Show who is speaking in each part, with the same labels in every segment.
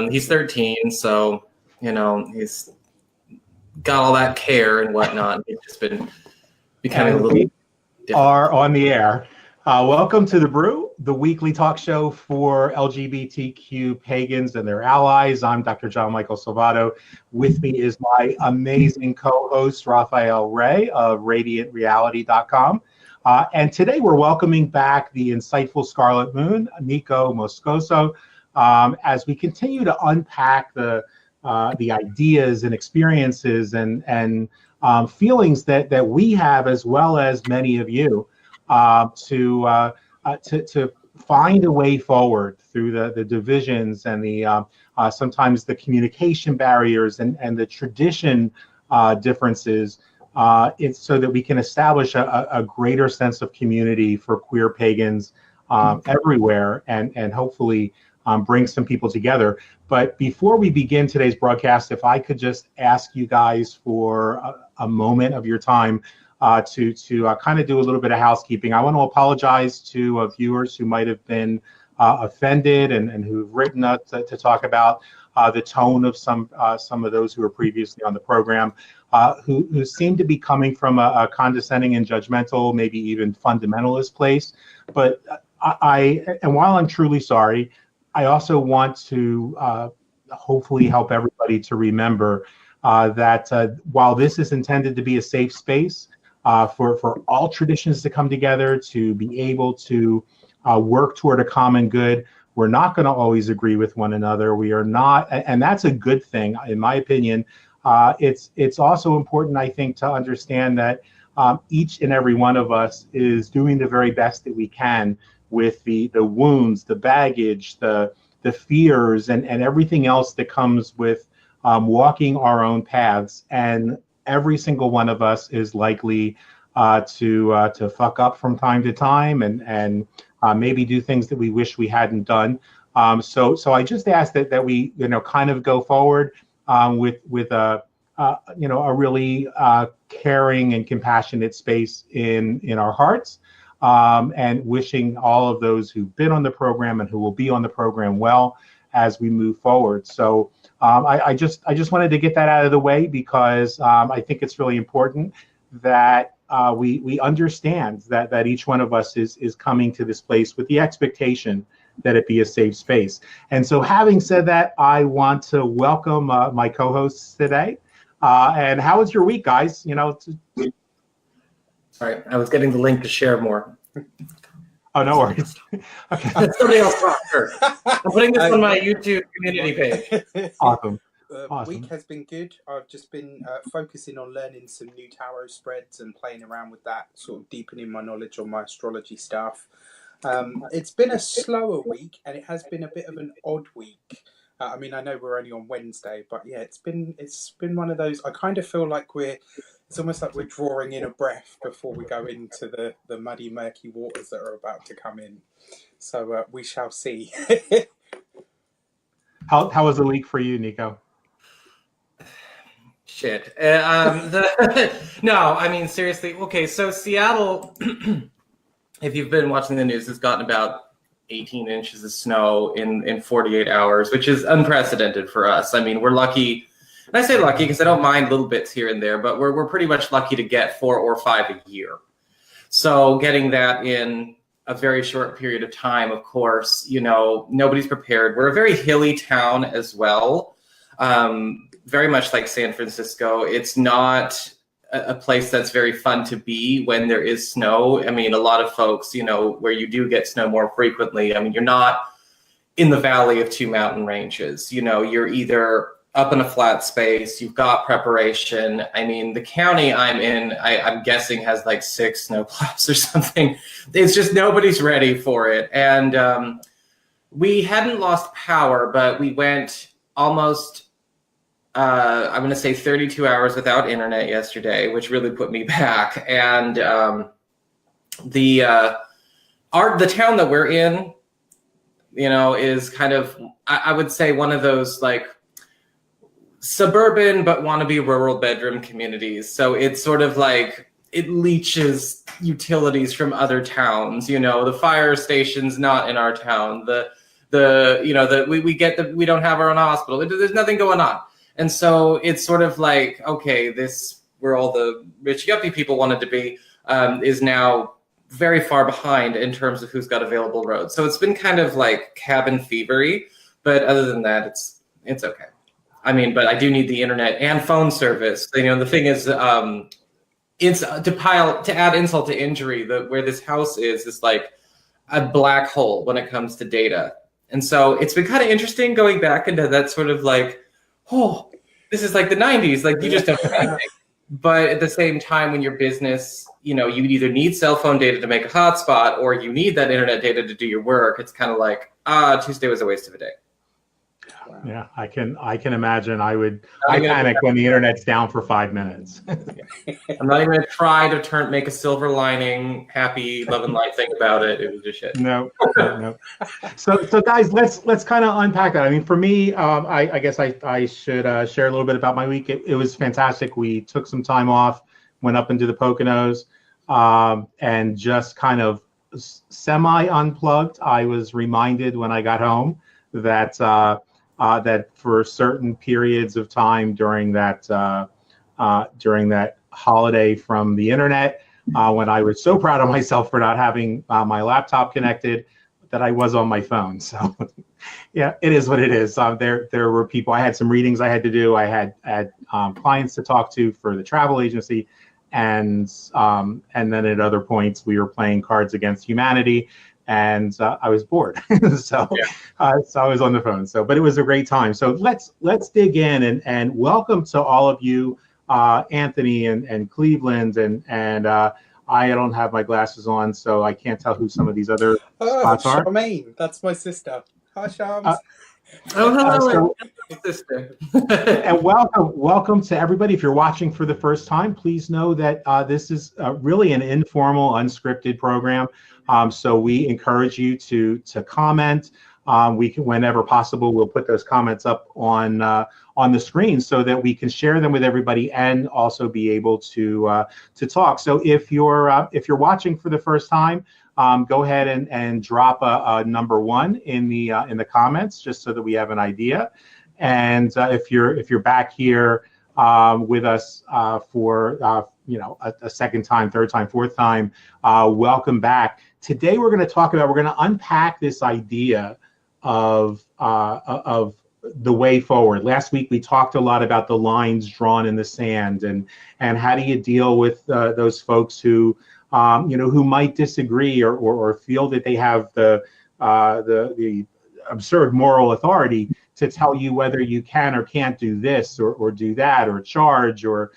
Speaker 1: He's 13, so, he's got all that care and whatnot. He's just been becoming a little different.
Speaker 2: Are on the air. Welcome to the Brew, the weekly talk show for LGBTQ pagans and their allies. I'm Dr. John Michael Salvato. With me is my amazing co-host, Raphael Ray of RadiantReality.com. And today we're welcoming back the insightful Scarlet Moon, Nico Moscoso, as we continue to unpack the ideas and experiences and feelings that we have, as well as many of you, to find a way forward through the divisions and the sometimes the communication barriers and the tradition differences. It's so that we can establish a greater sense of community for queer pagans everywhere, and hopefully bring some people together. But before we begin today's broadcast, if I could just ask you guys for a moment of your time to kind of do a little bit of housekeeping. I want to apologize to viewers who might have been offended and who've written us to talk about the tone of some of those who were previously on the program, who seem to be coming from a condescending and judgmental, maybe even fundamentalist place. But and while I'm truly sorry, I also want to hopefully help everybody to remember that while this is intended to be a safe space for all traditions to come together, to be able to work toward a common good, we're not going to always agree with one another. We are not, and that's a good thing, in my opinion. It's also important, I think, to understand that each and every one of us is doing the very best that we can with the wounds, the baggage, the fears, and everything else that comes with walking our own paths. And every single one of us is likely to fuck up from time to time and maybe do things that we wish we hadn't done. So I just ask that we kind of go forward with a really caring and compassionate space in our hearts. And wishing all of those who've been on the program and who will be on the program well as we move forward. So I just wanted to get that out of the way, because I think it's really important that we understand that each one of us is coming to this place with the expectation that it be a safe space. And so, having said that, I want to welcome my co-hosts today. And how was your week, guys?
Speaker 1: Sorry, I was getting the link to share more.
Speaker 2: Oh, no worries. Okay.
Speaker 1: Somebody else talk first. I'm putting this on my YouTube community page.
Speaker 2: Awesome.
Speaker 3: Week has been good. I've just been focusing on learning some new tarot spreads and playing around with that, sort of deepening my knowledge on my astrology stuff. It's been a slower week, and it has been a bit of an odd week. I know we're only on Wednesday, but yeah, it's been one of those. I kind of feel like it's almost like we're drawing in a breath before we go into the muddy, murky waters that are about to come in. So we shall see.
Speaker 2: How was the week for you, Nico?
Speaker 1: Shit. No, seriously. Okay, so Seattle, if you've been watching the news, has gotten about 18 inches of snow in 48 hours, which is unprecedented for us. We're lucky. And I say lucky because I don't mind little bits here and there, but we're pretty much lucky to get 4 or 5 a year. So getting that in a very short period of time, of course, nobody's prepared. We're a very hilly town as well. Very much like San Francisco. It's not a place that's very fun to be when there is snow. A lot of folks, where you do get snow more frequently, you're not in the valley of 2 mountain ranges. You're either up in a flat space, you've got preparation. The county I'm in, I'm guessing has like 6 snowplows or something. It's just nobody's ready for it. And we hadn't lost power, but we went almost, I'm going to say 32 hours without internet yesterday, which really put me back. And the town that we're in, is kind of, I would say, one of those like suburban but wannabe rural bedroom communities. So it's sort of like it leaches utilities from other towns. The fire station's not in our town. The we don't have our own hospital. There's nothing going on. And so it's sort of like, okay, this, where all the rich yuppie people wanted to be, is now very far behind in terms of who's got available roads. So it's been kind of like cabin fevery, but other than that, it's okay. I mean, but I do need the internet and phone service. The thing is, it's to add insult to injury, where this house is like a black hole when it comes to data. And so it's been kind of interesting going back into that sort of like, oh, this is like the 90s, like you just don't have anything. But at the same time, when your business, you either need cell phone data to make a hotspot or you need that internet data to do your work, it's kind of like, Tuesday was a waste of a day.
Speaker 3: Wow.
Speaker 2: Yeah, I can imagine. I panic when the internet's down for 5 minutes.
Speaker 1: I'm not even going to try to make a silver lining, happy, love and light thing about it. It was just shit.
Speaker 2: No. So guys, let's kind of unpack that. I mean, for me, I guess I should share a little bit about my week. It was fantastic. We took some time off, went up into the Poconos, and just kind of semi unplugged. I was reminded when I got home that that for certain periods of time during that holiday from the internet, when I was so proud of myself for not having my laptop connected, that I was on my phone. So yeah, it is what it is. There were people. I had some readings I had to do. I had clients to talk to for the travel agency, and then at other points we were playing Cards Against Humanity. And I was bored, so I was on the phone. But it was a great time. So let's dig in and welcome to all of you, Anthony and Cleveland and I don't have my glasses on, so I can't tell who some of these other spots are.
Speaker 3: Charmaine, that's my sister. Hi, Shams.
Speaker 1: Hello, sister.
Speaker 2: And welcome to everybody. If you're watching for the first time, please know that this is really an informal, unscripted program. So we encourage you to comment. We can, whenever possible, we'll put those comments up on the screen so that we can share them with everybody and also be able to talk. So if you're watching for the first time, go ahead and drop a number 1 in the comments, just so that we have an idea. And if you're back here with us for a second time, third time, fourth time, welcome back. Today we're going to unpack this idea of the way forward. Last week we talked a lot about the lines drawn in the sand and how do you deal with those folks who who might disagree or feel that they have the absurd moral authority to tell you whether you can or can't do this or do that or charge or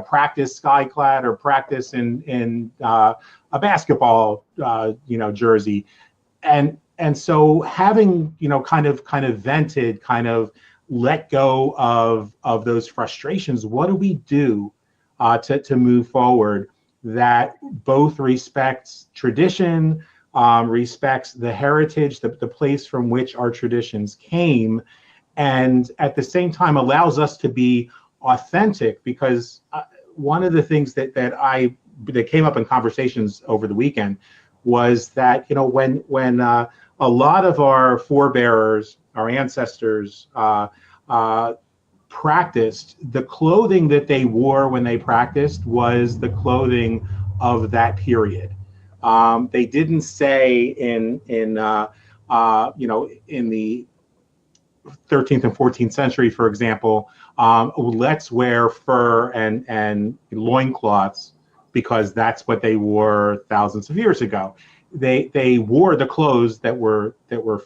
Speaker 2: practice skyclad or practice in a basketball jersey, and so having kind of vented, kind of let go of those frustrations, what do we do to move forward that both respects tradition, respects the heritage, the place from which our traditions came, and at the same time allows us to be authentic? Because one of the things that came up in conversations over the weekend was that when a lot of our forebearers, our ancestors, practiced, the clothing that they wore when they practiced was the clothing of that period. They didn't say in the 13th and 14th century, for example, let's wear fur and loincloths because that's what they wore thousands of years ago. They wore the clothes that were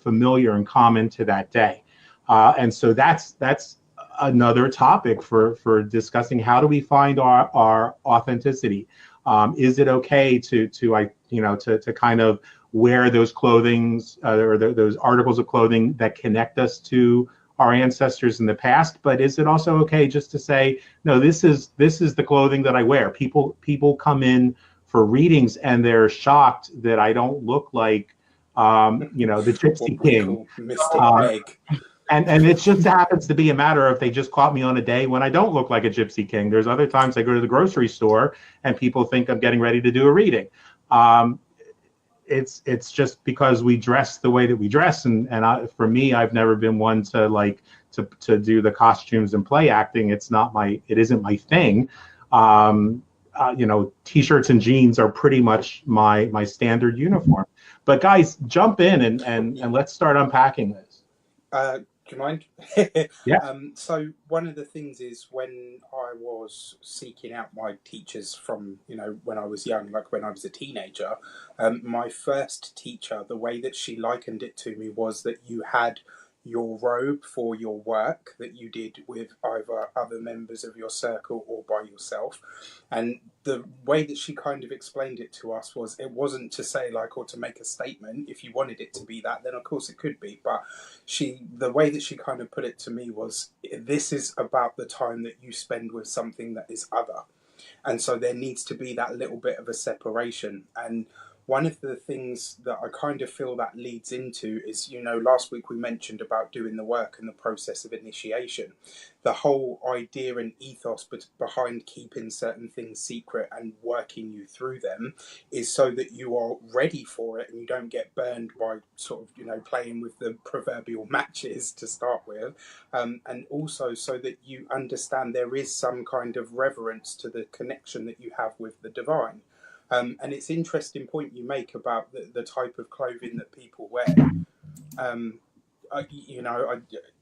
Speaker 2: familiar and common to that day, and so that's another topic for discussing. How do we find our authenticity? Is it okay to kind of wear those clothings or those articles of clothing that connect us to our ancestors in the past? But is it also okay just to say, no, this is the clothing that I wear? People come in for readings and they're shocked that I don't look like the Gypsy King.
Speaker 3: Mystic Meg.
Speaker 2: And it just happens to be a matter of they just caught me on a day when I don't look like a Gypsy King. There's other times I go to the grocery store and people think I'm getting ready to do a reading. it's just because we dress the way that we dress, and for me, I've never been one to like to do the costumes and play acting. It isn't my thing. T-shirts and jeans are pretty much my standard uniform. But guys, jump in and let's start unpacking this.
Speaker 3: Do you mind?
Speaker 2: Yeah.
Speaker 3: So one of the things is when I was seeking out my teachers from, when I was young, like when I was a teenager, my first teacher, the way that she likened it to me was that you had your robe for your work that you did with either other members of your circle or by yourself. And the way that she kind of explained it to us was, it wasn't to say like, or to make a statement. If you wanted it to be that, then of course it could be. But the way that she kind of put it to me was, this is about the time that you spend with something that is other. And so there needs to be that little bit of a separation. And one of the things that I kind of feel that leads into is, last week we mentioned about doing the work and the process of initiation. The whole idea and ethos behind keeping certain things secret and working you through them is so that you are ready for it and you don't get burned by sort of, playing with the proverbial matches to start with. And also so that you understand there is some kind of reverence to the connection that you have with the divine. And it's an interesting point you make about the type of clothing that people wear.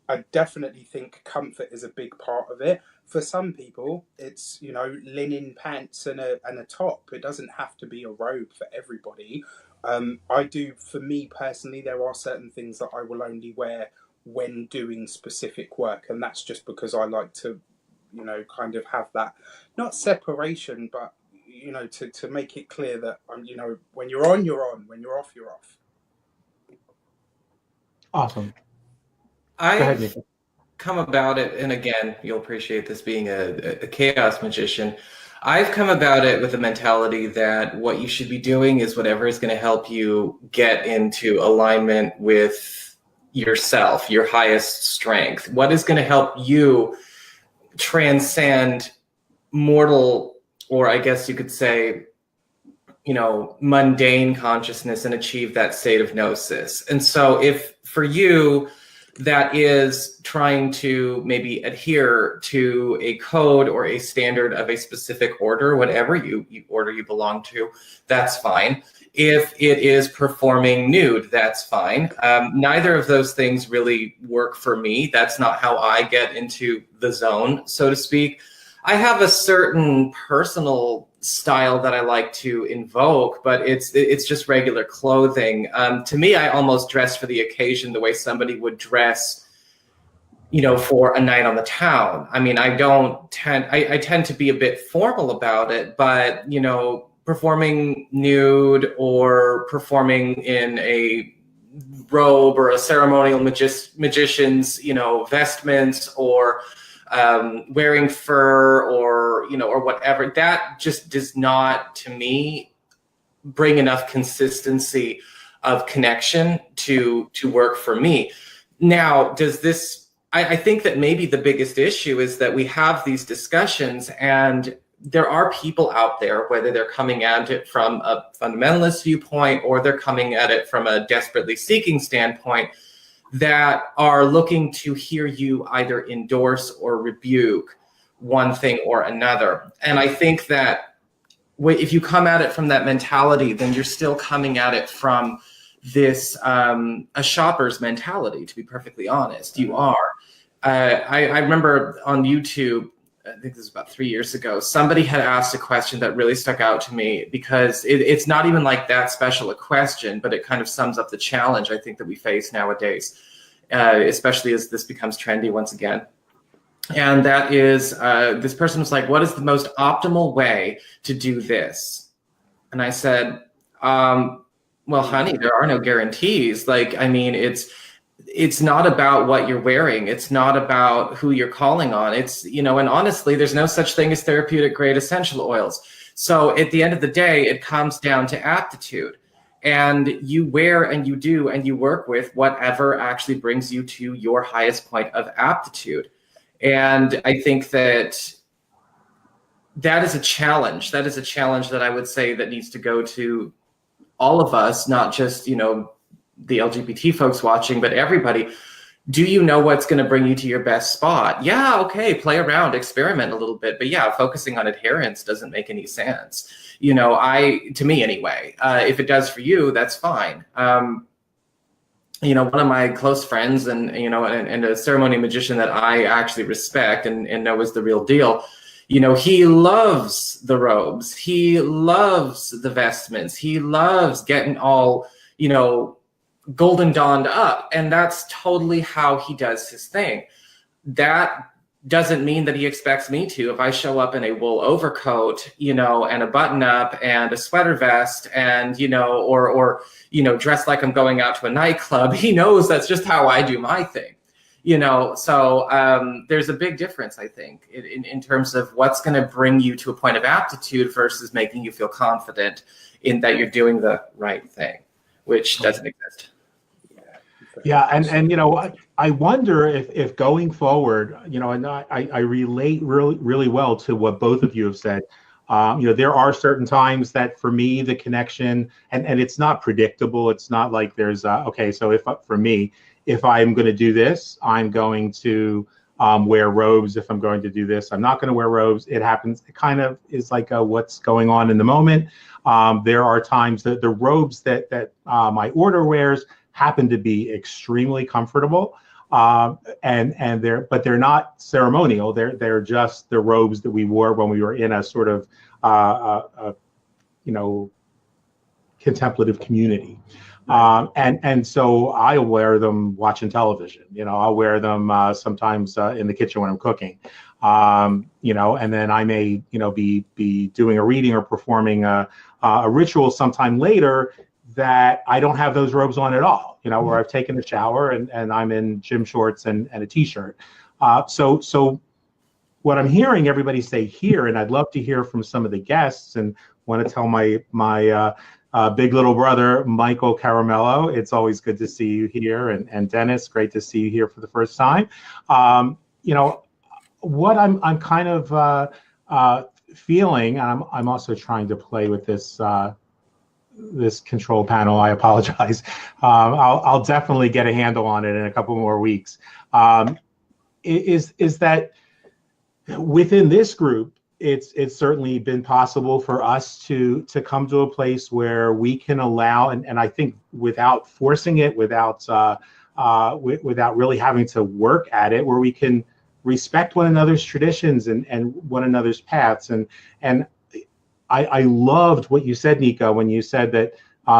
Speaker 3: I definitely think comfort is a big part of it. For some people, it's, linen pants and a top. It doesn't have to be a robe for everybody. For me personally, there are certain things that I will only wear when doing specific work. And that's just because I like to, kind of have that, not separation, but to make it clear that when you're on, you're on. When you're off, you're off.
Speaker 2: Awesome.
Speaker 1: I've come about it, and again, you'll appreciate this being a chaos magician. I've come about it with a mentality that what you should be doing is whatever is going to help you get into alignment with yourself, your highest strength. What is going to help you transcend mortal, or I guess you could say, mundane consciousness and achieve that state of gnosis. And so if for you, that is trying to maybe adhere to a code or a standard of a specific order, whatever order you belong to, that's fine. If it is performing nude, that's fine. Neither of those things really work for me. That's not how I get into the zone, so to speak. I have a certain personal style that I like to invoke, but it's just regular clothing. To me, I almost dress for the occasion the way somebody would dress, for a night on the town. I mean, I tend to be a bit formal about it, but, performing nude or performing in a robe or a ceremonial magician's, vestments, or wearing fur or whatever, that just does not, to me, bring enough consistency of connection to work for me. Now, I think that maybe the biggest issue is that we have these discussions, and there are people out there, whether they're coming at it from a fundamentalist viewpoint or they're coming at it from a desperately seeking standpoint, that are looking to hear you either endorse or rebuke one thing or another. And I think that if you come at it from that mentality, then you're still coming at it from this a shopper's mentality, to be perfectly honest. You are. I remember on YouTube, I think this was about 3 years ago, somebody had asked a question that really stuck out to me, because it's not even like that special a question, but it kind of sums up the challenge I think that we face nowadays, especially as this becomes trendy once again. And that is, this person was like, what is the most optimal way to do this? And I said, well, honey, there are no guarantees. Like, I mean, it's not about what you're wearing. It's not about who you're calling on. It's, and honestly, there's no such thing as therapeutic grade essential oils. So at the end of the day, it comes down to aptitude. And you wear and you do and you work with whatever actually brings you to your highest point of aptitude. And I think that is a challenge. That is a challenge that I would say that needs to go to all of us, not just, you know, the LGBT folks watching, but everybody, do you know what's going to bring you to your best spot? Yeah, okay, play around, experiment a little bit, but yeah, focusing on adherence doesn't make any sense. You know, to me anyway, if it does for you, that's fine. You know, one of my close friends and, you know, and a ceremony magician that I actually respect and know is the real deal, you know, he loves the robes. He loves the vestments. He loves getting all, you know, golden dawned up. And that's totally how he does his thing. That doesn't mean that he expects me to. If I show up in a wool overcoat, you know, and a button up and a sweater vest and, you know, or, you know, dressed like I'm going out to a nightclub, he knows that's just how I do my thing, you know? So there's a big difference, I think, in terms of what's going to bring you to a point of aptitude versus making you feel confident in that you're doing the right thing, which doesn't exist.
Speaker 2: Yeah, and you know, I wonder if going forward, you know, and I relate really well to what both of you have said. You know, there are certain times that for me the connection, and it's not predictable. It's not like there's okay, so if for me, if I'm going to do this, I'm going to wear robes. If I'm going to do this, I'm not going to wear robes. It happens. It kind of is like what's going on in the moment. There are times that the robes that my order wears happen to be extremely comfortable, and they're not ceremonial. They're just the robes that we wore when we were in a sort of you know, contemplative community. And so I wear them watching television. You know, I'll wear them sometimes in the kitchen when I'm cooking. You know, and then I may, you know, be doing a reading or performing a ritual sometime later that I don't have those robes on at all, you know, where I've taken a shower and I'm in gym shorts and a t-shirt. So what I'm hearing everybody say here, and I'd love to hear from some of the guests, and want to tell my big little brother, Michael Caramello, it's always good to see you here. And Dennis, great to see you here for the first time. You know, what I'm kind of feeling, and I'm also trying to play with this control panel. I apologize. I'll definitely get a handle on it in a couple more weeks. Is that within this group, it's certainly been possible for us to come to a place where we can allow, and I think without forcing it, without really having to work at it, where we can respect one another's traditions and one another's paths. And I loved what you said, Nico, when you said that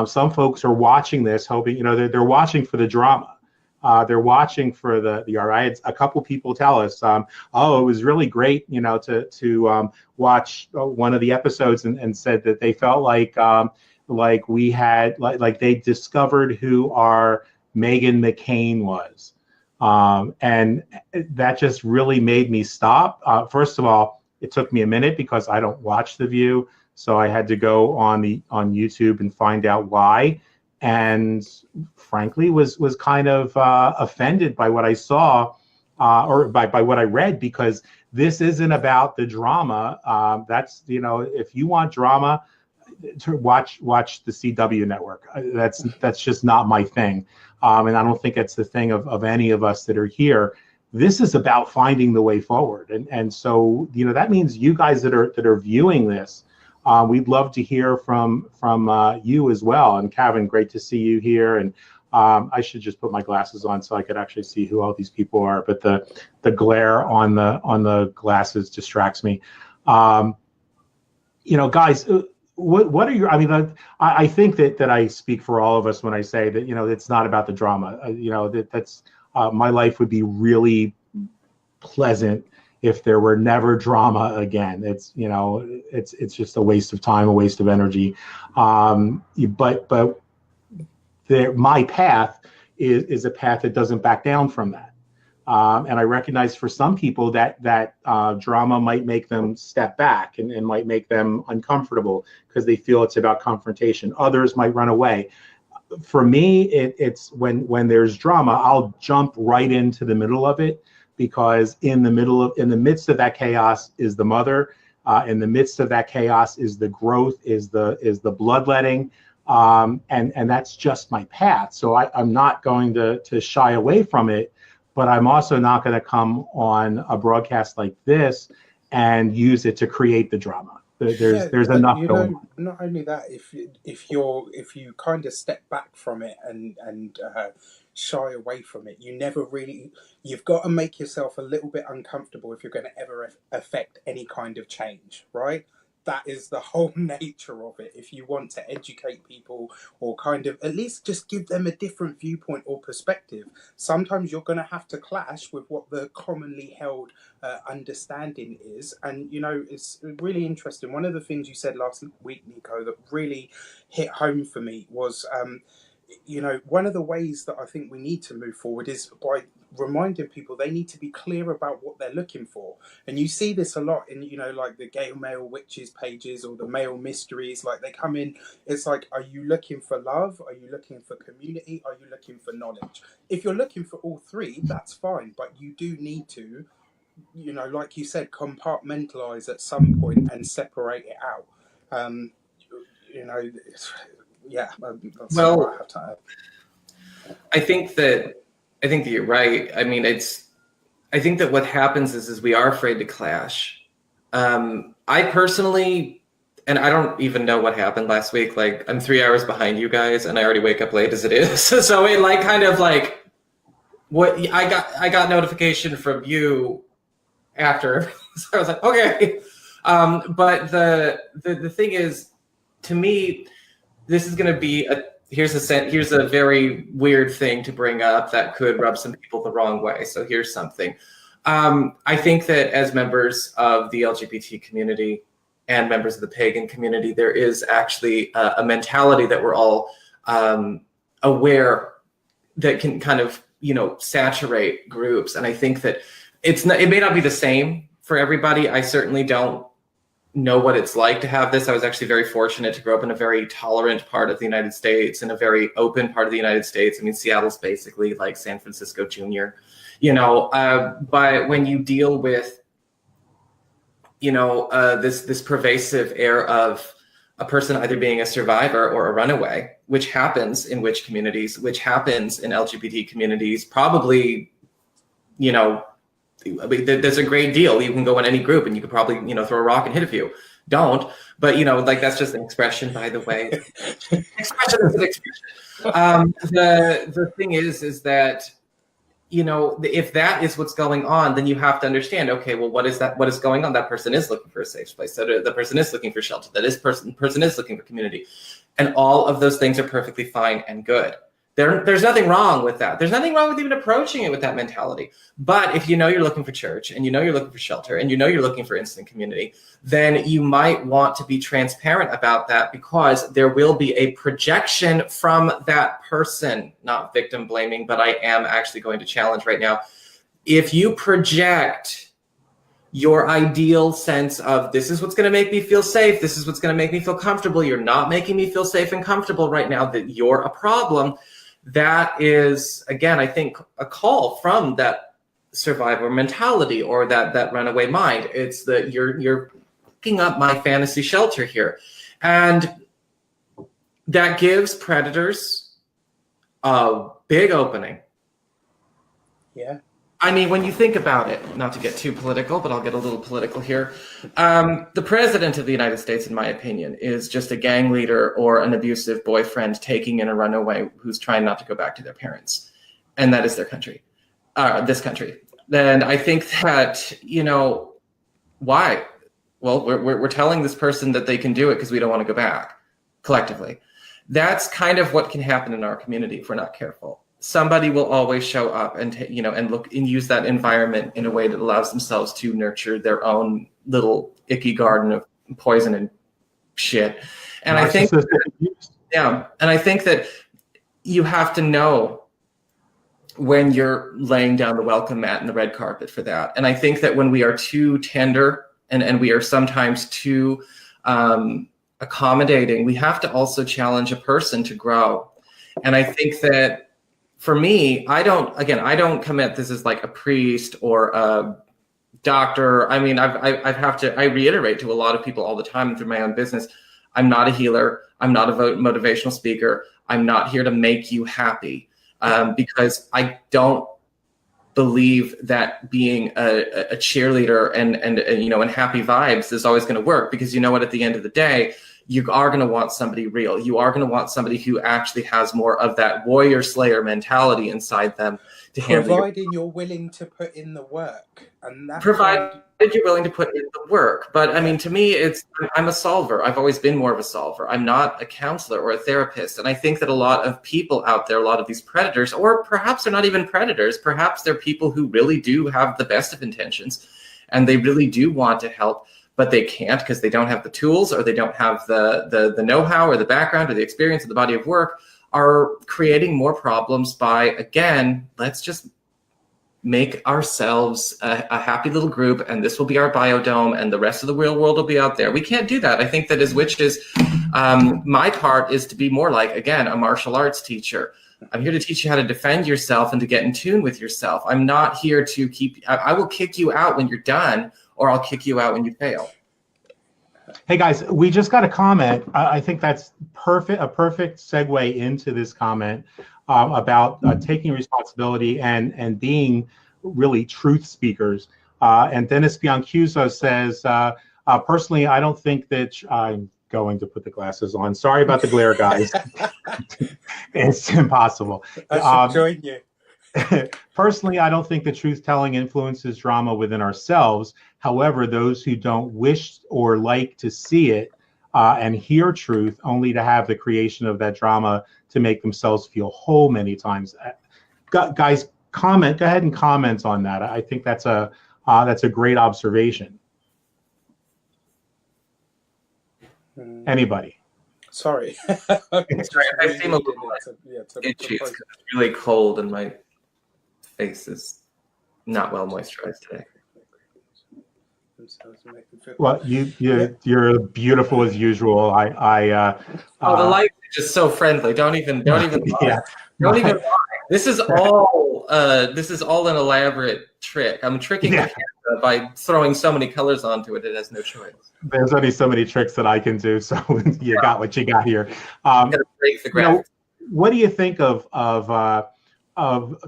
Speaker 2: some folks are watching this, hoping, you know, they're watching for the drama. They're watching for the I had a couple people tell us, oh, it was really great, you know, to watch one of the episodes and said that they felt like we had, like they discovered who our Meghan McCain was. And that just really made me stop. First of all, it took me a minute because I don't watch The View. So I had to go on YouTube and find out why, and frankly was kind of offended by what I saw, or by what I read, because this isn't about the drama. That's, you know, if you want drama, to watch the CW network. That's just not my thing, and I don't think it's the thing of any of us that are here. This is about finding the way forward, and so, you know, that means you guys that are viewing this. We'd love to hear from you as well. And Kevin, great to see you here. And I should just put my glasses on so I could actually see who all these people are. But the glare on the glasses distracts me. You know, guys, what are your? I mean, I think that I speak for all of us when I say that, you know, it's not about the drama. You know, that's my life would be really pleasant if there were never drama again. It's, you know, it's just a waste of time, a waste of energy. But my path is a path that doesn't back down from that. And I recognize for some people that drama might make them step back and might make them uncomfortable because they feel it's about confrontation. Others might run away. For me, it's when there's drama, I'll jump right into the middle of it. Because in the midst of that chaos is the mother. In the midst of that chaos is the growth, is the bloodletting. And that's just my path. So I'm not going to shy away from it, but I'm also not going to come on a broadcast like this and use it to create the drama. There's enough going on.
Speaker 3: Not only that, if you kind of step back from it and shy away from it, you've got to make yourself a little bit uncomfortable if you're going to ever affect any kind of change, right? That is the whole nature of it. If you want to educate people or kind of at least just give them a different viewpoint or perspective, sometimes you're going to have to clash with what the commonly held understanding is. And, it's really interesting. One of the things you said last week, Nico, that really hit home for me was, one of the ways that I think we need to move forward is by reminding people they need to be clear about what they're looking for. And you see this a lot in, like the gay male witches pages or the male mysteries. Like they come in, it's like, are you looking for love? Are you looking for community? Are you looking for knowledge? If you're looking for all three, that's fine. But you do need to, like you said, compartmentalize at some point and separate it out. Yeah, that's what I have to add.
Speaker 1: I think that you're right. I mean, I think that what happens is we are afraid to clash. I personally, and I don't even know what happened last week. Like, I'm 3 hours behind you guys, and I already wake up late as it is. So it what I got notification from you after. So I was like, okay. But the thing is, to me, this is going to be here's a very weird thing to bring up that could rub some people the wrong way. So here's something. I think that as members of the LGBT community and members of the pagan community, there is actually a mentality that we're all aware that can kind of, saturate groups. And I think that it may not be the same for everybody. I certainly don't know what it's like to have this. I was actually very fortunate to grow up in a very tolerant part of the United States and a very open part of the United States. I mean, Seattle's basically like San Francisco Junior, but when you deal with, this pervasive air of a person either being a survivor or a runaway, which happens in witch communities, which happens in LGBT communities, probably, there's a great deal. You can go in any group and you could probably, throw a rock and hit a few. Don't, but that's just an expression, by the way. Expression is an expression. The thing is that, if that is what's going on, then you have to understand, okay, well, what is that? What is going on? That person is looking for a safe place. So the person is looking for shelter. Person is looking for community. And all of those things are perfectly fine and good. There's nothing wrong with that. There's nothing wrong with even approaching it with that mentality. But if you're looking for church and you're looking for shelter and you're looking for instant community, then you might want to be transparent about that, because there will be a projection from that person, not victim blaming, but I am actually going to challenge right now. If you project your ideal sense of this is what's going to make me feel safe, this is what's going to make me feel comfortable, you're not making me feel safe and comfortable right now, that you're a problem. That is, again, I think a call from that survivor mentality or that runaway mind. It's that you're picking up my fantasy shelter here. And that gives predators a big opening.
Speaker 3: Yeah.
Speaker 1: I mean, when you think about it, not to get too political, but I'll get a little political here. The president of the United States, in my opinion, is just a gang leader or an abusive boyfriend taking in a runaway who's trying not to go back to their parents. And that is their country, this country. And I think that, why? Well, we're telling this person that they can do it because we don't want to go back collectively. That's kind of what can happen in our community if we're not careful. Somebody will always show up and and look and use that environment in a way that allows themselves to nurture their own little icky garden of poison and shit. And I think that you have to know when you're laying down the welcome mat and the red carpet for that. And I think that when we are too tender and we are sometimes too accommodating, we have to also challenge a person to grow. And I think that for me, I don't come at this as like a priest or a doctor. I mean, I reiterate to a lot of people all the time through my own business, I'm not a healer. I'm not a motivational speaker. I'm not here to make you happy, because I don't believe that being a cheerleader and happy vibes is always going to work, because you know what, at the end of the day, you are going to want somebody real. You are going to want somebody who actually has more of that warrior slayer mentality inside them to handle.
Speaker 3: Providing you're willing to put in the work, and that's
Speaker 1: provided you're willing to put in the work. But I mean, to me, I'm a solver. I've always been more of a solver. I'm not a counselor or a therapist. And I think that a lot of people out there, a lot of these predators, or perhaps they're not even predators, perhaps they're people who really do have the best of intentions and they really do want to help, but they can't because they don't have the tools, or they don't have the know-how or the background or the experience or the body of work, are creating more problems by, again, let's just make ourselves a happy little group, and this will be our biodome, and the rest of the real world will be out there. We can't do that. I think that as witches, my part is to be more like, again, a martial arts teacher. I'm here to teach you how to defend yourself and to get in tune with yourself. I'm not here to I will kick you out when you're done, or I'll kick you out when you fail.
Speaker 2: Hey guys, we just got a comment. I think that's a perfect segue into this comment about taking responsibility and being really truth speakers. And Dennis Biancuso says, personally, I don't think that I'm going to put the glasses on. Sorry about the glare, guys. It's impossible.
Speaker 3: I should join you.
Speaker 2: Personally, I don't think the truth-telling influences drama within ourselves. However, those who don't wish or like to see it and hear truth, only to have the creation of that drama to make themselves feel whole many times. Guys, go ahead and comment on that. I think that's a great observation. Anybody?
Speaker 3: Sorry.
Speaker 1: Sorry, I seem a little itchy. It's really cold and my face is not well moisturized today.
Speaker 2: Well, you're beautiful as usual.
Speaker 1: The light is just so friendly. Don't even lie. Don't even lie. This is all an elaborate trick. I'm tricking the camera by throwing so many colors onto it. It has no choice.
Speaker 2: There's only so many tricks that I can do, so you got what you got here.
Speaker 1: Break the graphics.
Speaker 2: What do you think of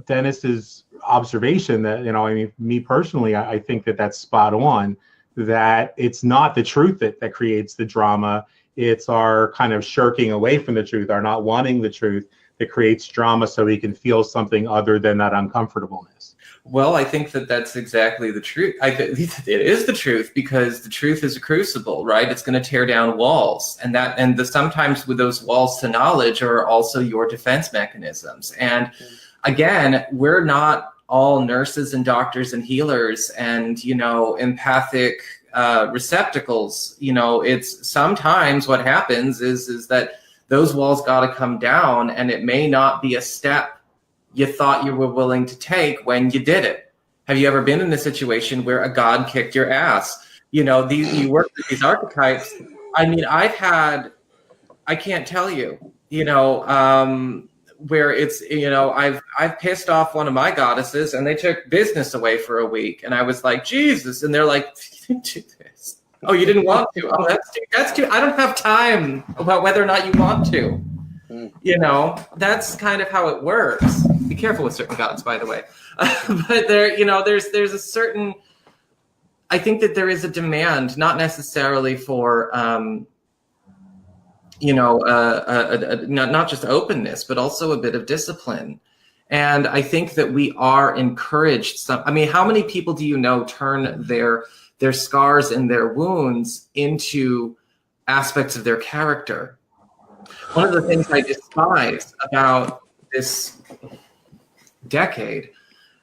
Speaker 2: Dennis's observation that, I mean, me personally, I think that that's spot on, that it's not the truth that creates the drama. It's our kind of shirking away from the truth, our not wanting the truth, that creates drama so we can feel something other than that uncomfortableness.
Speaker 1: Well, I think that that's exactly the truth. It is the truth, because the truth is a crucible, right? It's going to tear down walls, and sometimes with those walls to knowledge are also your defense mechanisms. And again, we're not all nurses and doctors and healers and, empathic receptacles. It's sometimes what happens is that those walls got to come down, and it may not be a step you thought you were willing to take when you did it. Have you ever been in a situation where a god kicked your ass? You work with these archetypes. I mean, I can't tell you, where it's, I've pissed off one of my goddesses and they took business away for a week, and I was like, Jesus. And they're like, you didn't do this. Oh, you didn't want to. Oh, that's too. I don't have time about whether or not you want to. That's kind of how it works. Be careful with certain gods, by the way. But there's a certain, I think that there is a demand, not necessarily for, not just openness, but also a bit of discipline. And I think that we are encouraged. How many people do you know turn their scars and their wounds into aspects of their character? One of the things I despise about this decade,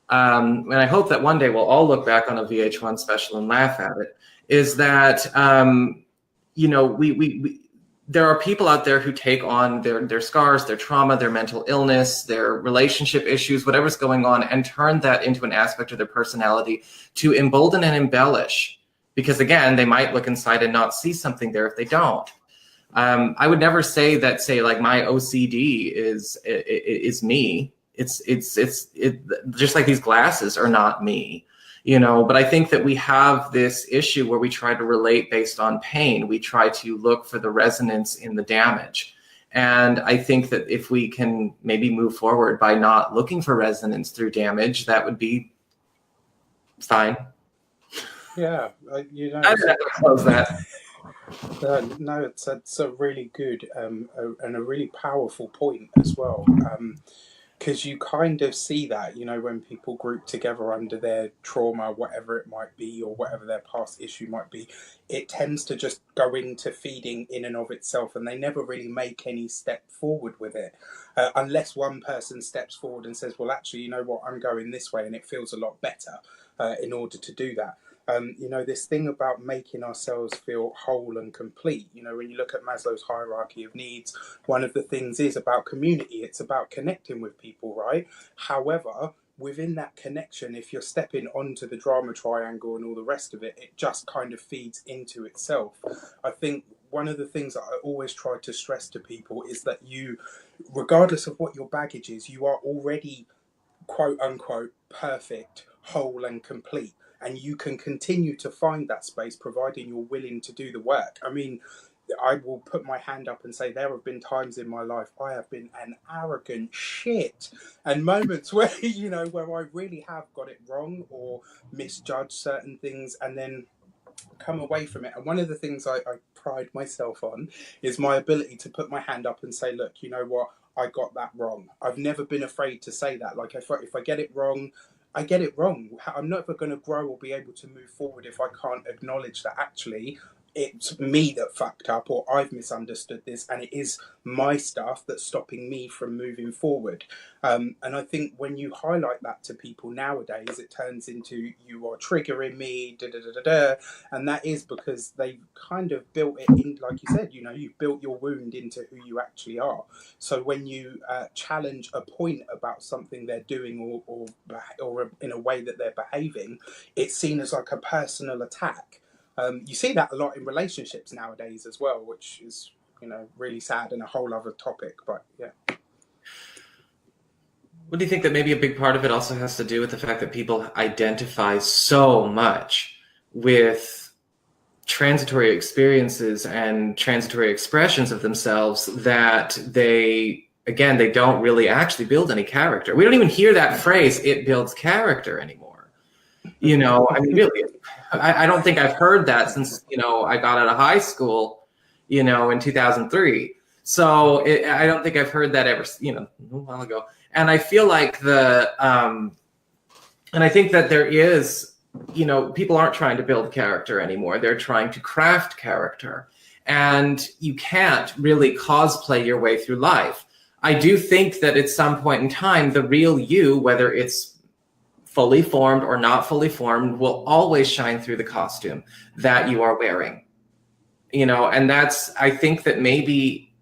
Speaker 1: and I hope that one day we'll all look back on a VH1 special and laugh at it, is that there are people out there who take on their scars, their trauma, their mental illness, their relationship issues, whatever's going on, and turn that into an aspect of their personality to embolden and embellish. Because again, they might look inside and not see something there if they don't. I would never say that, like my OCD is me. It's just like these glasses are not me. But I think that we have this issue where we try to relate based on pain. We try to look for the resonance in the damage. And I think that if we can maybe move forward by not looking for resonance through damage, that would be fine.
Speaker 3: Yeah,
Speaker 1: I didn't have to close that.
Speaker 3: No, it's a really good and a really powerful point as well. Because you kind of see that, when people group together under their trauma, whatever it might be, or whatever their past issue might be, it tends to just go into feeding in and of itself, and they never really make any step forward with it, unless one person steps forward and says, well, actually, you know what, I'm going this way, and it feels a lot better in order to do that. This thing about making ourselves feel whole and complete, when you look at Maslow's hierarchy of needs, one of the things is about community. It's about connecting with people, right? However, within that connection, if you're stepping onto the drama triangle and all the rest of it, it just kind of feeds into itself. I think one of the things that I always try to stress to people is that you, regardless of what your baggage is, you are already, quote unquote, perfect, whole and complete. And you can continue to find that space, providing you're willing to do the work. I mean, I will put my hand up and say there have been times in my life I have been an arrogant shit, and moments where, where I really have got it wrong or misjudged certain things, and then come away from it. And one of the things I pride myself on is my ability to put my hand up and say, look, you know what, I got that wrong. I've never been afraid to say that. Like, if I get it wrong, I get it wrong. I'm never going to grow or be able to move forward if I can't acknowledge that actually it's me that fucked up, or I've misunderstood this, and it is my stuff that's stopping me from moving forward. And I think when you highlight that to people nowadays, it turns into, you are triggering me, and that is because they've kind of built it in, like you said, you've built your wound into who you actually are. So when you challenge a point about something they're doing or in a way that they're behaving, it's seen as like a personal attack. You see that a lot in relationships nowadays as well, which is, really sad and a whole other topic. But yeah.
Speaker 1: What do you think that maybe a big part of it also has to do with the fact that people identify so much with transitory experiences and transitory expressions of themselves that they don't really actually build any character? We don't even hear that phrase, it builds character, anymore. I mean, really, I don't think I've heard that since, I got out of high school, in 2003. So I don't think I've heard that ever, a while ago. And I feel like and I think that there is, people aren't trying to build character anymore. They're trying to craft character. And you can't really cosplay your way through life. I do think that at some point in time, the real you, whether it's fully formed or not fully formed, will always shine through the costume that you are wearing. And I think that maybe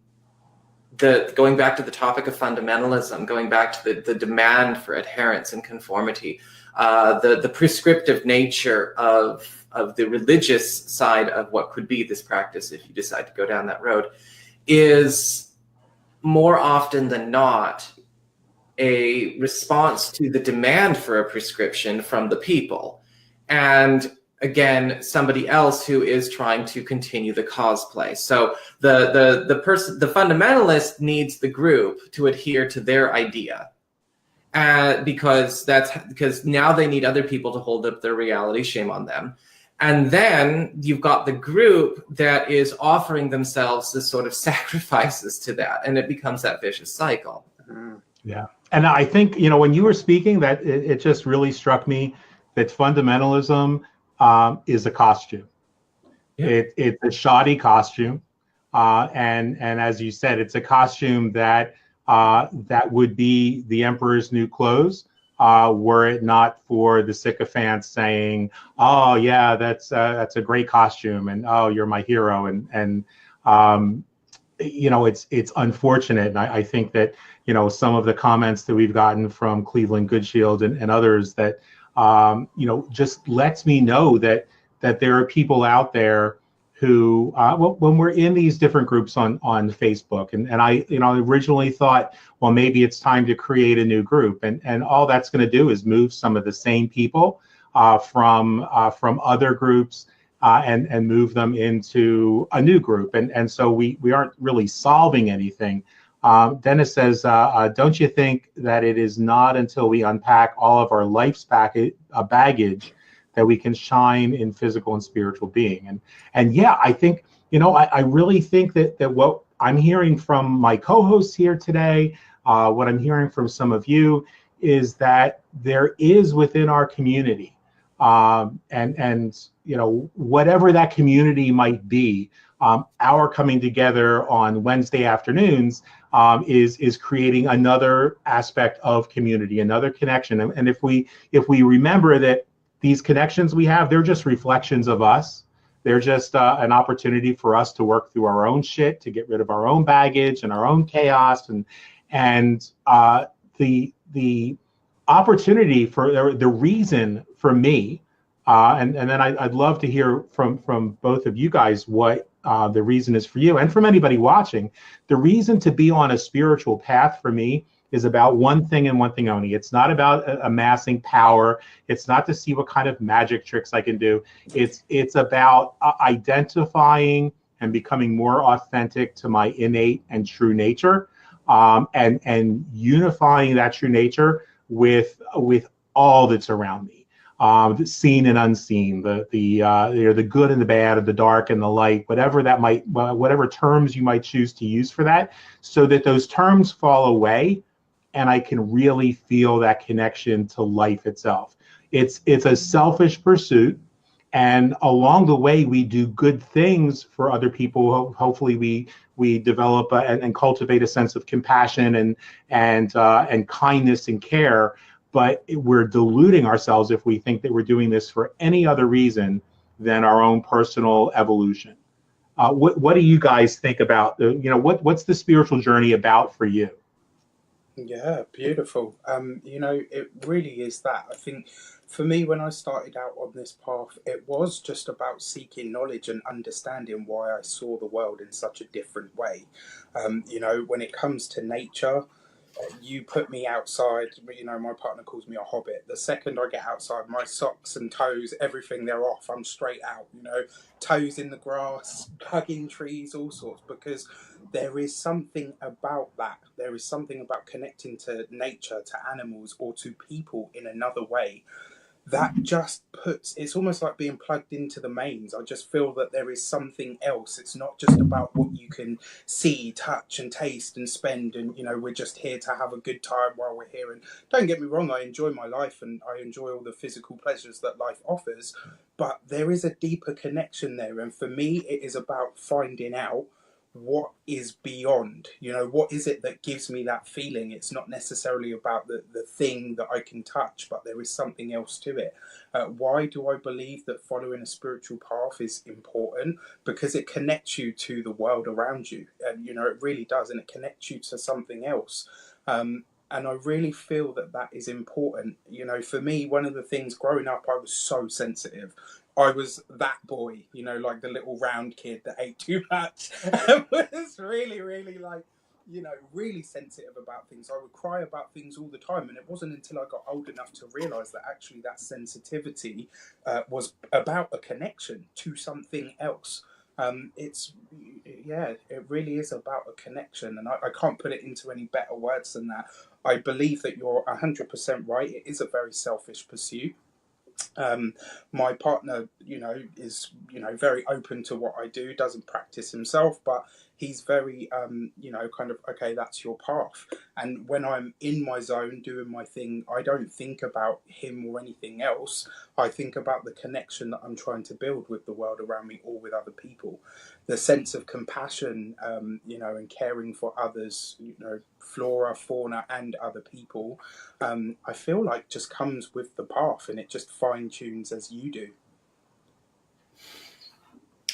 Speaker 1: going back to the topic of fundamentalism, going back to the demand for adherence and conformity, the prescriptive nature of the religious side of what could be this practice, if you decide to go down that road, is more often than not a response to the demand for a prescription from the people. And again, somebody else who is trying to continue the cosplay. So the fundamentalist needs the group to adhere to their idea. Because now they need other people to hold up their reality, shame on them. And then you've got the group that is offering themselves as sort of sacrifices to that, and it becomes that vicious cycle.
Speaker 2: Yeah. And I think, when you were speaking, that it just really struck me that fundamentalism is a costume. Yeah. It's a shoddy costume. And as you said, it's a costume that would be the emperor's new clothes, were it not for the sycophants saying, oh yeah, that's a great costume, and oh, you're my hero. And it's unfortunate. And I think that, some of the comments that we've gotten from Cleveland Goodshield and others that, just lets me know that there are people out there who, when we're in these different groups on Facebook, and I, originally thought, well, maybe it's time to create a new group, and all that's going to do is move some of the same people from other groups and move them into a new group. And so we aren't really solving anything. Dennis says, don't you think that it is not until we unpack all of our life's baggage that we can shine in physical and spiritual being? And yeah, I think, I really think that what I'm hearing from my co-hosts here today, what I'm hearing from some of you, is that there is within our community, and whatever that community might be, our coming together on Wednesday afternoons is creating another aspect of community, another connection. And if we remember that these connections we have, they're just reflections of us. They're just an opportunity for us to work through our own shit, to get rid of our own baggage and our own chaos, and the opportunity for the reason for me, and then I'd love to hear from both of you guys what the reason is for you, and from anybody watching. The reason to be on a spiritual path for me is about one thing and one thing only. It's not about amassing power. It's not to see what kind of magic tricks I can do. It's about identifying and becoming more authentic to my innate and true nature, and unifying that true nature with all that's around me, the seen and unseen, the good and the bad, the dark and the light, whatever terms you might choose to use for that, so that those terms fall away and I can really feel that connection to life itself. It's a selfish pursuit, and along the way we do good things for other people. Hopefully we develop and cultivate a sense of compassion and kindness and care. But we're deluding ourselves if we think that we're doing this for any other reason than our own personal evolution. What do you guys think about what's the spiritual journey about for you?
Speaker 3: Yeah, beautiful. It really is that. I think for me, when I started out on this path, it was just about seeking knowledge and understanding why I saw the world in such a different way. When it comes to nature, you put me outside, my partner calls me a hobbit. The second I get outside, my socks and toes, everything, they're off. I'm straight out, toes in the grass, hugging trees, all sorts, because there is something about that. There is something about connecting to nature, to animals, or to people in another way that just it's almost like being plugged into the mains. I just feel that there is something else. It's not just about what you can see, touch and taste and spend, and we're just here to have a good time while we're here. And don't get me wrong, I enjoy my life and I enjoy all the physical pleasures that life offers, but there is a deeper connection there. And for me, it is about finding out what is beyond, what is it that gives me that feeling. It's not necessarily about the thing that I can touch, but there is something else to it. Why do I believe that following a spiritual path is important? Because it connects you to the world around you, and it really does, and it connects you to something else. And I really feel that is important. For me, one of the things growing up, I was so sensitive. I was that boy, like the little round kid that ate too much. I was really, really really sensitive about things. I would cry about things all the time. And it wasn't until I got old enough to realize that actually that sensitivity was about a connection to something else. It really is about a connection. And I can't put it into any better words than that. I believe that you're 100% right. It is a very selfish pursuit. My partner, is, very open to what I do, doesn't practice himself, but he's very, kind of, okay, that's your path. And when I'm in my zone doing my thing, I don't think about him or anything else. I think about the connection that I'm trying to build with the world around me or with other people. The sense of compassion, and caring for others, flora, fauna, and other people, I feel like just comes with the path, and it just fine tunes as you do.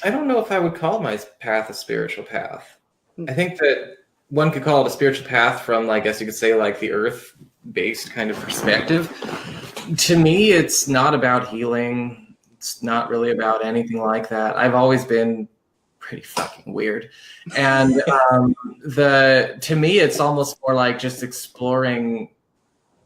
Speaker 1: I don't know if I would call my path a spiritual path. I think that one could call it a spiritual path from, I guess you could say, like the earth-based kind of perspective. To me, it's not about healing. It's not really about anything like that. I've always been pretty fucking weird. And to me, it's almost more like just exploring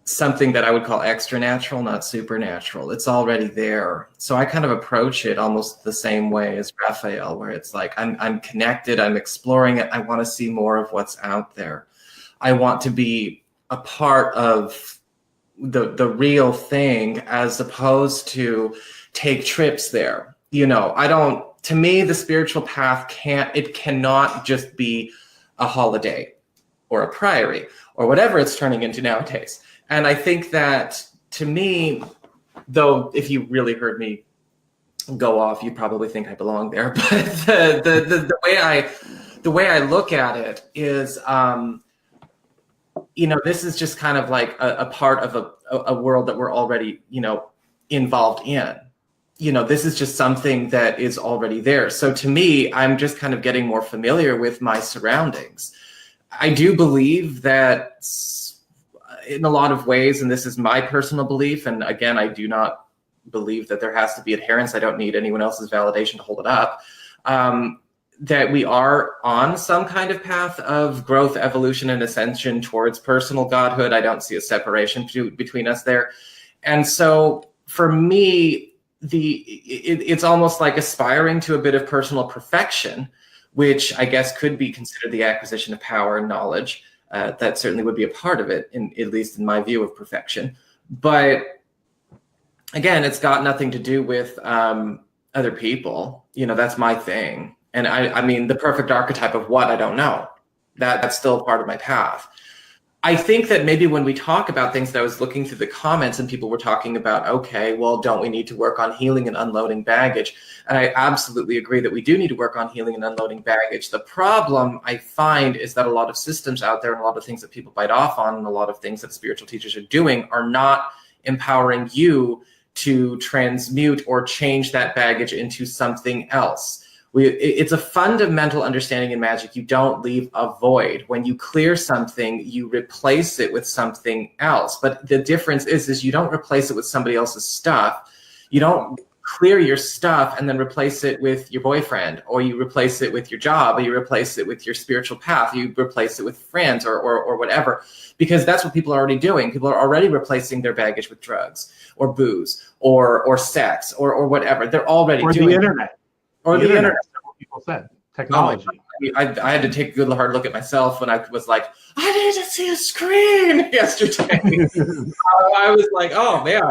Speaker 1: something that I would call extra natural, not supernatural. It's already there. So I kind of approach it almost the same way as Raphael, where it's like I'm connected, I'm exploring it, I want to see more of what's out there. I want to be a part of the real thing as opposed to take trips there. To me, the spiritual path cannot just be a holiday or a priory or whatever it's turning into nowadays. And I think that, to me, though, if you really heard me go off, you'd probably think I belong there. But the way I look at it is, this is just kind of like a part of a world that we're already, involved in. This is just something that is already there. So to me, I'm just kind of getting more familiar with my surroundings. I do believe that in a lot of ways, and this is my personal belief, and again, I do not believe that there has to be adherence. I don't need anyone else's validation to hold it up, that we are on some kind of path of growth, evolution, and ascension towards personal godhood. I don't see a separation between us there. And so for me, it's almost like aspiring to a bit of personal perfection, which I guess could be considered the acquisition of power and knowledge. That certainly would be a part of it, at least in my view of perfection. But again, it's got nothing to do with other people. That's my thing. And I mean, the perfect archetype of what, I don't know. That's still part of my path. I think that maybe when we talk about things, that I was looking through the comments and people were talking about, okay, well, don't we need to work on healing and unloading baggage? And I absolutely agree that we do need to work on healing and unloading baggage. The problem I find is that a lot of systems out there and a lot of things that people bite off on and a lot of things that spiritual teachers are doing are not empowering you to transmute or change that baggage into something else. It's a fundamental understanding in magic. You don't leave a void. When you clear something, you replace it with something else. But the difference is you don't replace it with somebody else's stuff. You don't clear your stuff and then replace it with your boyfriend, or you replace it with your job, or you replace it with your spiritual path. You replace it with friends or whatever, because that's what people are already doing. People are already replacing their baggage with drugs or booze or sex or whatever. They're already doing
Speaker 2: the internet.
Speaker 1: Or the internet.
Speaker 2: What people said. Technology.
Speaker 1: I had to take a good hard look at myself when I was like, I need to see a screen yesterday. I was like, oh man,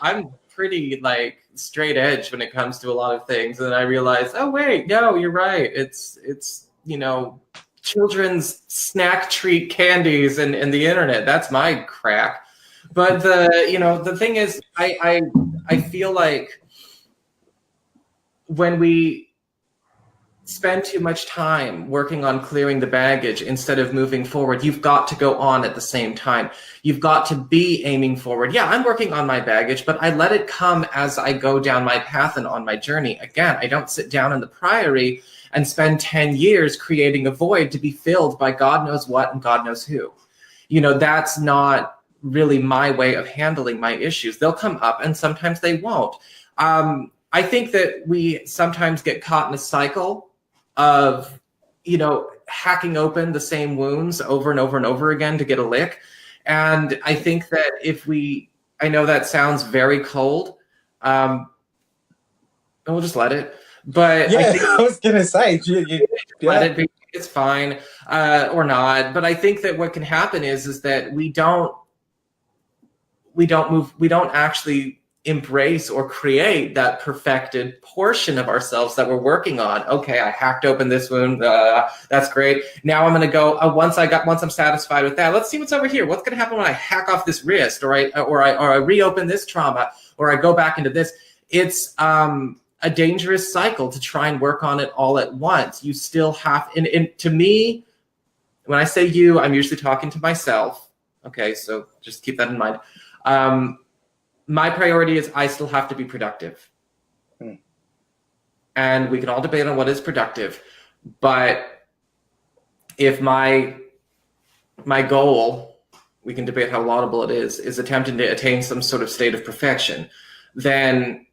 Speaker 1: I'm pretty like straight edge when it comes to a lot of things. And then I realized, oh wait, no, you're right. It's children's snack treat candies and the internet. That's my crack. But the thing is, I feel like when we spend too much time working on clearing the baggage instead of moving forward, you've got to go on at the same time. You've got to be aiming forward. Yeah, I'm working on my baggage, but I let it come as I go down my path and on my journey. Again, I don't sit down in the priory and spend 10 years creating a void to be filled by God knows what and God knows who. That's not really my way of handling my issues. They'll come up and sometimes they won't. I think that we sometimes get caught in a cycle of, hacking open the same wounds over and over and over again to get a lick. And I think that I know that sounds very cold, and we'll just let it. But
Speaker 3: yeah, I was going to say,
Speaker 1: let it be, it's fine, or not. But I think that what can happen is that we don't actually embrace or create that perfected portion of ourselves that we're working on. Okay, I hacked open this wound. That's great. Now I'm going to go. Once I'm satisfied with that, let's see what's over here. What's going to happen when I hack off this wrist, or I reopen this trauma, or I go back into this? It's a dangerous cycle to try and work on it all at once. You still have. And to me, when I say you, I'm usually talking to myself. Okay, so just keep that in mind. My priority is I still have to be productive. And we can all debate on what is productive. But if my goal, we can debate how laudable it is attempting to attain some sort of state of perfection, then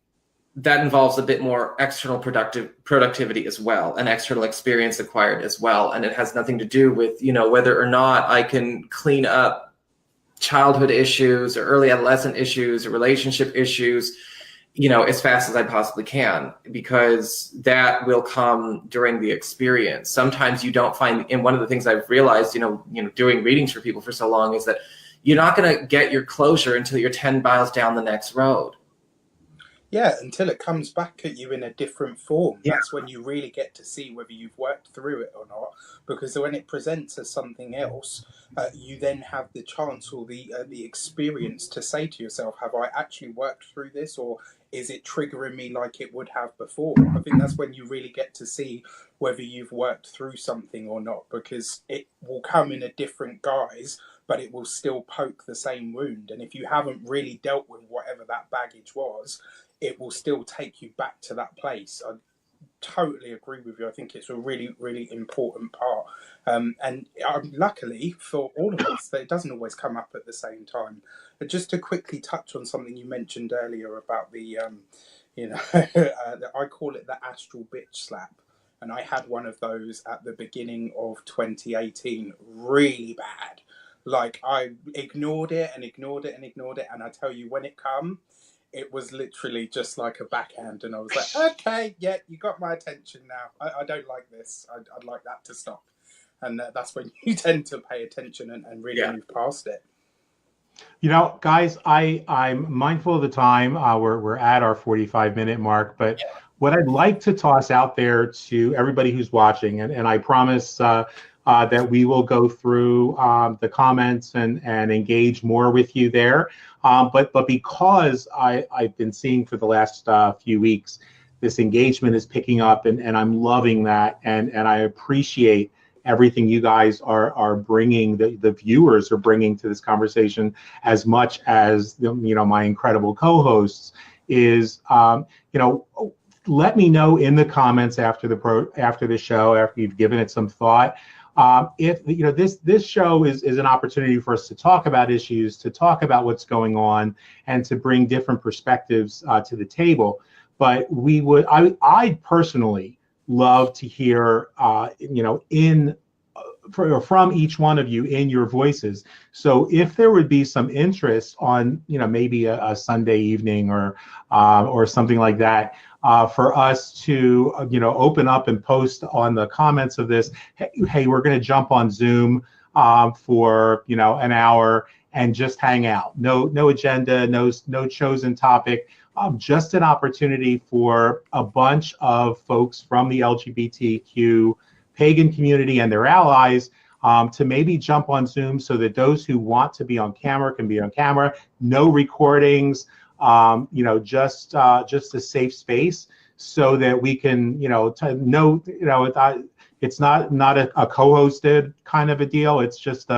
Speaker 1: that involves a bit more external productivity as well, and external experience acquired as well. And it has nothing to do with, whether or not I can clean up childhood issues or early adolescent issues or relationship issues, as fast as I possibly can, because that will come during the experience. Sometimes you don't find, and one of the things I've realized, doing readings for people for so long, is that you're not going to get your closure until you're 10 miles down the next road.
Speaker 3: Yeah, until it comes back at you in a different form.
Speaker 1: Yeah.
Speaker 3: That's when you really get to see whether you've worked through it or not. Because when it presents as something else, you then have the chance or the experience to say to yourself, have I actually worked through this, or is it triggering me like it would have before? I think that's when you really get to see whether you've worked through something or not, because it will come in a different guise, but it will still poke the same wound. And if you haven't really dealt with whatever that baggage was, it will still take you back to that place. I totally agree with you. I think it's a really, really important part. And luckily for all of us, that it doesn't always come up at the same time. But just to quickly touch on something you mentioned earlier about the, I call it the astral bitch slap. And I had one of those at the beginning of 2018, really bad. Like, I ignored it and ignored it and ignored it. And I tell you, when it come, it was literally just like a backhand, and I was like, okay, yeah, you got my attention now. I don't like this. I'd like that to stop. And that's when you tend to pay attention and really move past it.
Speaker 2: Guys, I'm mindful of the time. We're at our 45-minute mark, but what I'd like to toss out there to everybody who's watching, and I promise that we will go through the comments and engage more with you there. But because I've been seeing for the last few weeks, this engagement is picking up, and I'm loving that, and I appreciate everything you guys are bringing, the viewers are bringing to this conversation, as much as my incredible co-hosts, is let me know in the comments after the show, after you've given it some thought, if this show is an opportunity for us to talk about issues, to talk about what's going on, and to bring different perspectives to the table. But I personally love to hear from each one of you in your voices. So if there would be some interest on maybe a Sunday evening or something like that, for us to open up and post on the comments of this, hey, we're going to jump on Zoom for an hour and just hang out. No agenda, no chosen topic. Just an opportunity for a bunch of folks from the LGBTQ pagan community and their allies to maybe jump on Zoom, so that those who want to be on camera can be on camera. No recordings, just a safe space, so that we can, it's not a co-hosted kind of a deal. It's just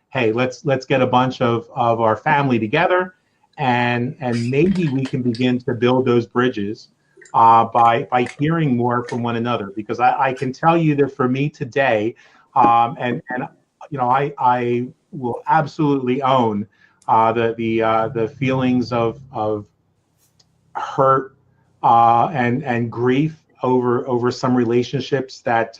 Speaker 2: hey, let's get a bunch of our family together, and maybe we can begin to build those bridges by hearing more from one another. Because I can tell you that for me today, I will absolutely own the feelings of hurt and grief over some relationships that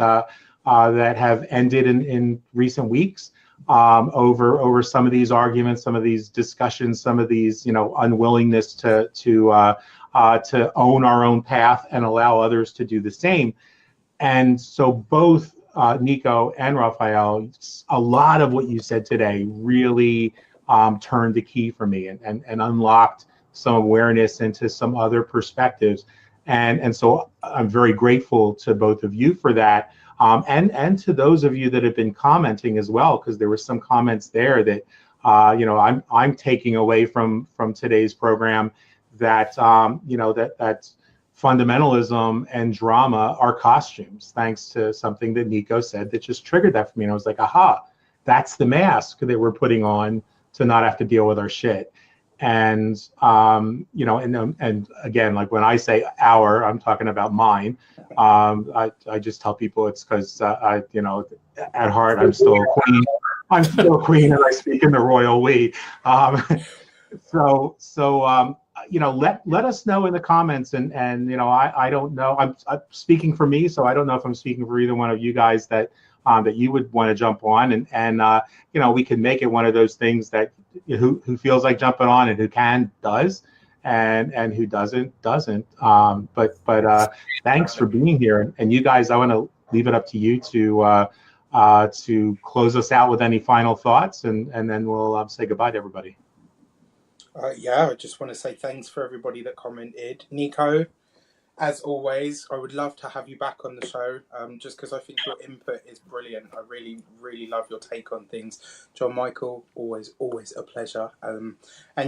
Speaker 2: have ended in recent weeks, over some of these arguments, some of these discussions, some of these unwillingness to own our own path and allow others to do the same. And so both Nico and Raphael, a lot of what you said today really turned the key for me and unlocked some awareness into some other perspectives. And so I'm very grateful to both of you for that. And to those of you that have been commenting as well, because there were some comments there that I'm taking away from today's program, that that fundamentalism and drama are costumes, thanks to something that Nico said that just triggered that for me. And I was like, aha, that's the mask that we're putting on to not have to deal with our shit. And and again, like when I say our, I'm talking about mine. I just tell people it's because at heart I'm still a queen. I'm still a queen, and I speak in the royal we. Let us know in the comments, and I don't know. I'm speaking for me, so I don't know if I'm speaking for either one of you guys that you would want to jump on, and we can make it one of those things that who feels like jumping on, and who can does, and who doesn't. But thanks for being here. And you guys, I want to leave it up to you to close us out with any final thoughts, and then we'll say goodbye to everybody.
Speaker 3: Yeah, I just want to say thanks for everybody that commented. Nico, as always, I would love to have you back on the show, just because I think your input is brilliant. I really, really love your take on things. John Michael, always a pleasure. And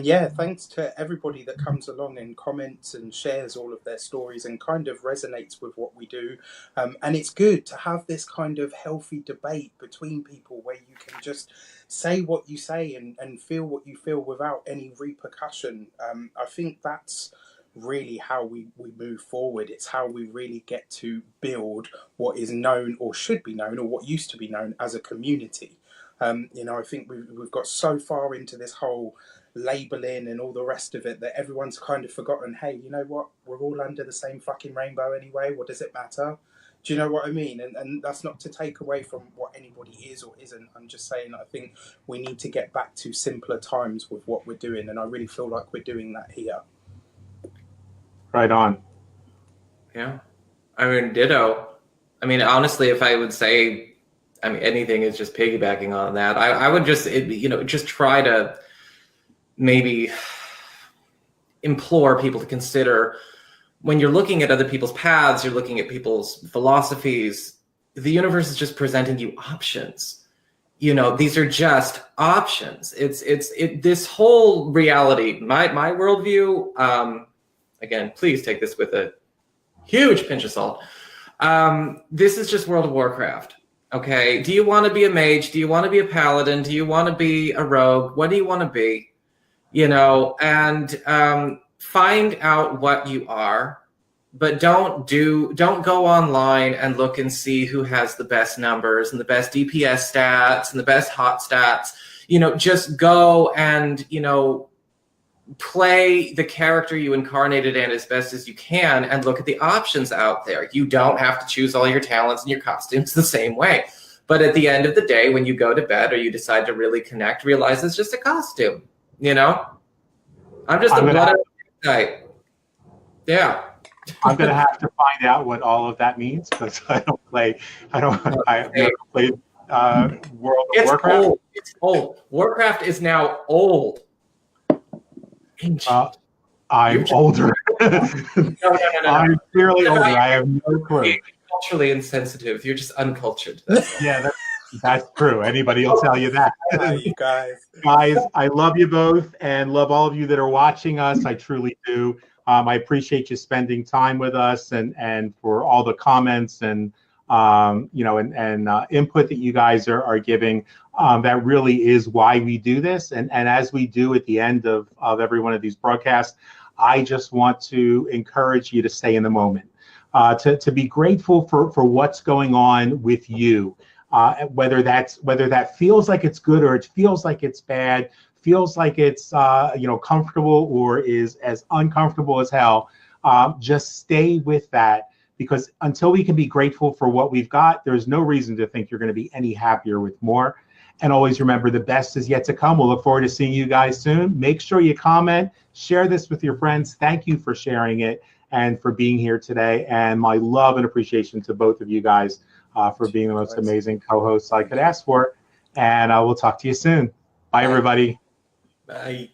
Speaker 3: yeah, thanks to everybody that comes along and comments and shares all of their stories and kind of resonates with what we do. And it's good to have this kind of healthy debate between people where you can just say what you say and feel what you feel without any repercussion. I think that's really how we move forward. It's how we really get to build what is known or should be known or what used to be known as a community. I think we've got so far into this whole labeling and all the rest of it that everyone's kind of forgotten, hey, you know what? We're all under the same fucking rainbow anyway. What does it matter? Do you know what I mean? And that's not to take away from what anybody is or isn't. I'm just saying I think we need to get back to simpler times with what we're doing. And I really feel like we're doing that here.
Speaker 2: Right on.
Speaker 1: Yeah. I mean, ditto. I mean, honestly, if I would say, I mean, anything is just piggybacking on that. I would just, just try to maybe implore people to consider when you're looking at other people's paths, you're looking at people's philosophies, the universe is just presenting you options. These are just options. This whole reality, my worldview, again, please take this with a huge pinch of salt. This is just World of Warcraft, okay? Do you want to be a mage? Do you want to be a paladin? Do you want to be a rogue? What do you want to be? And find out what you are, but don't go online and look and see who has the best numbers and the best DPS stats and the best hot stats. Just go and, play the character you incarnated in as best as you can and look at the options out there. You don't have to choose all your talents and your costumes the same way. But at the end of the day, when you go to bed or you decide to really connect, realize it's just a costume, I'm just a blood type. Yeah.
Speaker 2: I'm going to have to find out what all of that means because I've never played World of Warcraft.
Speaker 1: Old. It's old. Warcraft is now old.
Speaker 2: I'm older.
Speaker 1: No.
Speaker 2: I'm clearly older. I have no clue.
Speaker 1: Culturally insensitive. You're just uncultured.
Speaker 2: Yeah, that's true. Anybody will tell you that.
Speaker 3: You guys,
Speaker 2: I love you both and love all of you that are watching us. I truly do. I appreciate you spending time with us and for all the comments and input that you guys are giving. That really is why we do this. And as we do at the end of every one of these broadcasts, I just want to encourage you to stay in the moment, to be grateful for what's going on with you, whether that feels like it's good or it feels like it's bad, feels like it's comfortable or is as uncomfortable as hell. Just stay with that. Because until we can be grateful for what we've got, there's no reason to think you're going to be any happier with more. And always remember, the best is yet to come. We'll look forward to seeing you guys soon. Make sure you comment, share this with your friends. Thank you for sharing it and for being here today. And my love and appreciation to both of you guys for being the most amazing co-hosts I could ask for. And I will talk to you soon. Bye, everybody.
Speaker 1: Bye.